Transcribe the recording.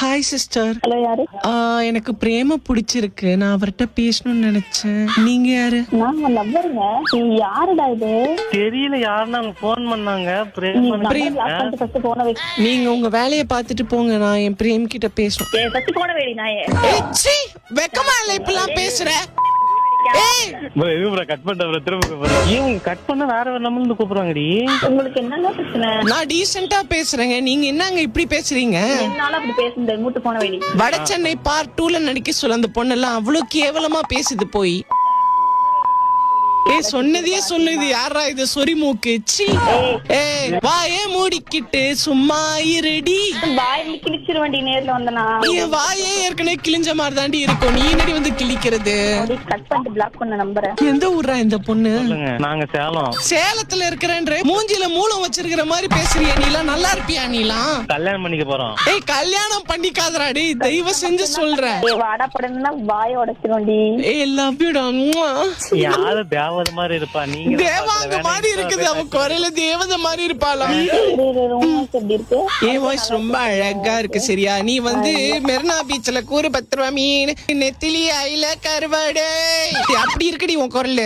Hi sister. Hello, யாரு? எனக்கு பிரேம பிடிச்சிருக்கு. நான் அவர்கிட்ட பேசணும்னு நினைச்சேன். நீங்க யாரு? நான் உங்க நம்பருங்க. நீ யாருடா இது? தெரியல, யாருன்னு அவங்க போன் பண்ணாங்க. நீ number block பண்ணிட்டு first phone வை. நீங்க உங்க வேலையை பார்த்துட்டு போங்க. நான் என் பிரேம் கிட்ட பேசணும். ஏய், first phone வைடி நாயே. வெக்கமா இல்ல இப்பெல்லாம் பேசுற? கட் பண்ண வேற ஒரு நம்பர்ல கூப்பிடுறாங்கடி. உங்களுக்கு என்னங்க பிரச்சனை? நான் டீசென்ட்டா பேசுறேங்க. நீங்க என்னங்க இப்படி பேசுறீங்க? என்னால அப்படி பேச முடியாது. மூட்டு phone வைடி. வட சென்னை பார்ட் 2ல நடிக்க சொல்ல அந்த பொண்ணெல்லாம் அவ்வளவு கேவலமா பேசுது போய். சொன்னதே சொல்லுது. யாரா இது சொரி மூக்கு? வாயே மூடிக்கிட்டு சும்மா இருடி. வாய் கிழிச்சிருவண்டி நேர்ல வந்தனா. என் வாயே ஏற்கனவே கிழிஞ்ச மாதிரி தாண்டி இருக்கும். நீ என்னடி வந்து கிழிக்கிறது? கட் பண்ணிட்டு பிளாக் பண்ண நம்பரை. எந்த ஊரா இந்த பொண்ணு? நாங்க சேலம். சேலத்துல இருக்கிறேன்ற மூஞ்சில மூலம் வச்சிருக்கிற மாதிரி பேசுறியா? நீலாம் நல்லா இருப்பியா? நீலாம் கல்யாணம் பண்ணிக்க போறோம். கல்யாணம் பண்ணிக்காதராடி, தயவு செஞ்சு சொல்றேன். வாடா படணும்னா வாய உடைச்சிருவண்டி. லவ் யூ டா. யாரு தேவதை மாதிரி இருப்பா? நீங்க தேவாங்க மாதிரி இருக்குது. அவ குரல தேவதை மாதிரி இருப்பாளாம். எப்படி இருக்கு? என் வாய்ஸ் ரொம்ப அழகா இருக்கு. சரியா? நீ வந்து மெரினா பீச்ல கூறு 10 ரூபா மீன், நெத்திலி ஐல கருவாடை அப்படி இருக்குடி உன் குரல்.